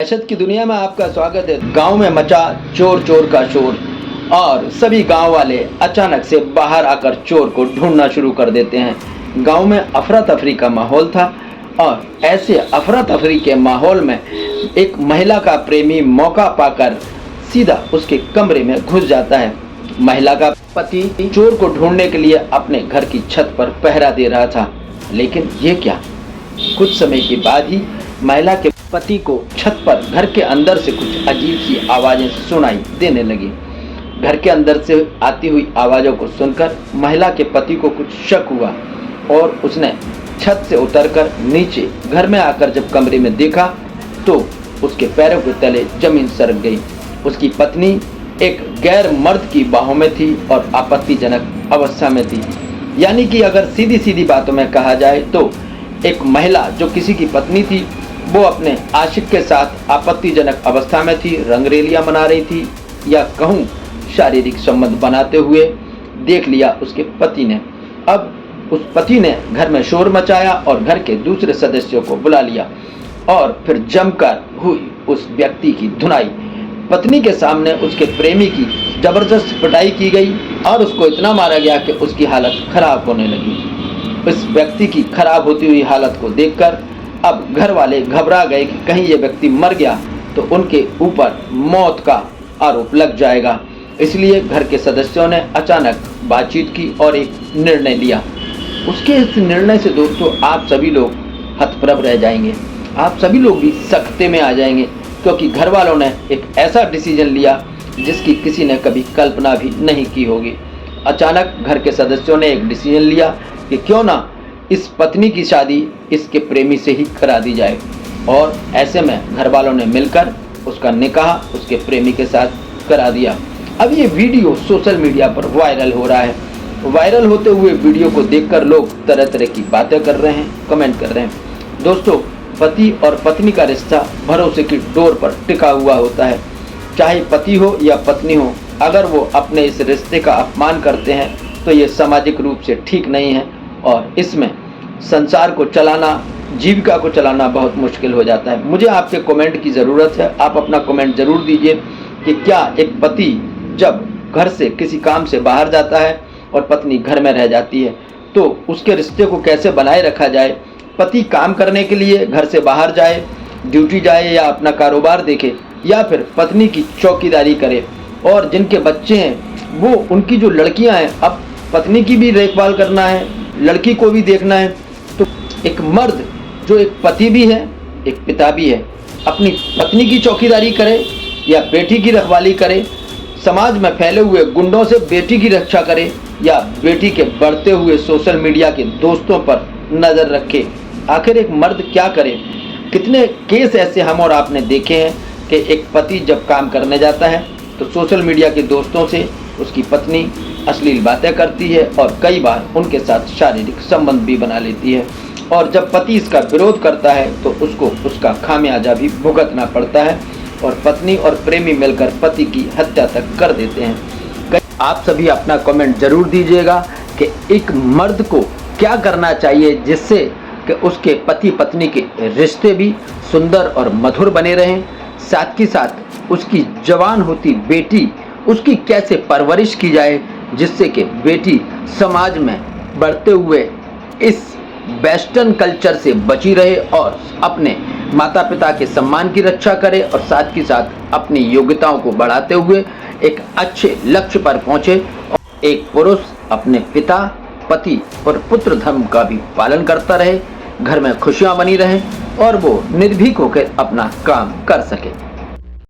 दहशत की दुनिया में आपका स्वागत है। गांव में मचा चोर चोर का शोर और सभी गांव वाले अचानक से बाहर आकर चोर को ढूंढना शुरू कर देते हैं। गांव में अफरा तफरी का माहौल था और ऐसे अफरा तफरी के माहौल में एक महिला का प्रेमी मौका पाकर सीधा उसके कमरे में घुस जाता है। महिला का पति चोर को ढूंढने के लिए अपने घर की छत पर पहरा दे रहा था, लेकिन ये क्या, कुछ समय के बाद ही महिला के पति को छत पर घर के अंदर से कुछ अजीब सी आवाजें सुनाई देने लगी। घर के अंदर से आती हुई आवाज़ों को सुनकर महिला के पति को कुछ शक हुआ और उसने छत से उतरकर नीचे घर में आकर जब कमरे में देखा तो उसके पैरों के तले जमीन सरक गई। उसकी पत्नी एक गैर मर्द की बाहों में थी और आपत्तिजनक अवस्था में थी। यानी कि अगर सीधी सीधी बातों में कहा जाए तो एक महिला जो किसी की पत्नी थी वो अपने आशिक के साथ आपत्तिजनक अवस्था में थी, रंगरेलियां मना रही थी, या कहूँ शारीरिक संबंध बनाते हुए देख लिया उसके पति ने। अब उस पति ने घर में शोर मचाया और घर के दूसरे सदस्यों को बुला लिया और फिर जमकर हुई उस व्यक्ति की धुनाई। पत्नी के सामने उसके प्रेमी की जबरदस्त पिटाई की गई और उसको इतना मारा गया कि उसकी हालत खराब होने लगी। इस व्यक्ति की खराब होती हुई हालत को देखकर अब घर वाले घबरा गए कि कहीं ये व्यक्ति मर गया तो उनके ऊपर मौत का आरोप लग जाएगा। इसलिए घर के सदस्यों ने अचानक बातचीत की और एक निर्णय लिया। उसके इस निर्णय से दोस्तों आप सभी लोग हतप्रभ रह जाएंगे, आप सभी लोग भी सकते में आ जाएंगे, क्योंकि घर वालों ने एक ऐसा डिसीजन लिया जिसकी किसी ने कभी कल्पना भी नहीं की होगी। अचानक घर के सदस्यों ने एक डिसीजन लिया कि क्यों ना इस पत्नी की शादी इसके प्रेमी से ही करा दी जाए, और ऐसे में घर वालों ने मिलकर उसका निकाह उसके प्रेमी के साथ करा दिया। अब ये वीडियो सोशल मीडिया पर वायरल हो रहा है। वायरल होते हुए वीडियो को देखकर लोग तरह तरह की बातें कर रहे हैं, कमेंट कर रहे हैं। दोस्तों, पति और पत्नी का रिश्ता भरोसे की डोर पर टिका हुआ होता है। चाहे पति हो या पत्नी हो, अगर वो अपने इस रिश्ते का अपमान करते हैं तो ये सामाजिक रूप से ठीक नहीं है और इसमें संसार को चलाना, जीविका को चलाना बहुत मुश्किल हो जाता है। मुझे आपके कमेंट की ज़रूरत है। आप अपना कमेंट ज़रूर दीजिए कि क्या एक पति जब घर से किसी काम से बाहर जाता है और पत्नी घर में रह जाती है तो उसके रिश्ते को कैसे बनाए रखा जाए। पति काम करने के लिए घर से बाहर जाए, ड्यूटी जाए या अपना कारोबार देखे, या फिर पत्नी की चौकीदारी करे, और जिनके बच्चे हैं वो उनकी जो लड़कियां हैं, अब पत्नी की भी देखभाल करना है, लड़की को भी देखना है। तो एक मर्द जो एक पति भी है, एक पिता भी है, अपनी पत्नी की चौकीदारी करे या बेटी की रखवाली करे, समाज में फैले हुए गुंडों से बेटी की रक्षा करे, या बेटी के बढ़ते हुए सोशल मीडिया के दोस्तों पर नज़र रखे। आखिर एक मर्द क्या करे। कितने केस ऐसे हम और आपने देखे हैं कि एक पति जब काम करने जाता है तो सोशल मीडिया के दोस्तों से उसकी पत्नी अश्लील बातें करती है और कई बार उनके साथ शारीरिक संबंध भी बना लेती है, और जब पति इसका विरोध करता है तो उसको उसका खामियाजा भी भुगतना पड़ता है और पत्नी और प्रेमी मिलकर पति की हत्या तक कर देते हैं। आप सभी अपना कमेंट जरूर दीजिएगा कि एक मर्द को क्या करना चाहिए जिससे कि उसके पति पत्नी के रिश्ते भी सुंदर और मधुर बने रहें, साथ ही साथ उसकी जवान होती बेटी, उसकी कैसे परवरिश की जाए जिससे कि बेटी समाज में बढ़ते हुए इस वेस्टर्न कल्चर से बची रहे और अपने माता पिता के सम्मान की रक्षा करे, और साथ ही साथ अपनी योग्यताओं को बढ़ाते हुए एक अच्छे लक्ष्य पर पहुँचे। और एक पुरुष अपने पिता, पति और पुत्र धर्म का भी पालन करता रहे, घर में खुशियाँ बनी रहें और वो निर्भीक होकर अपना काम कर सके।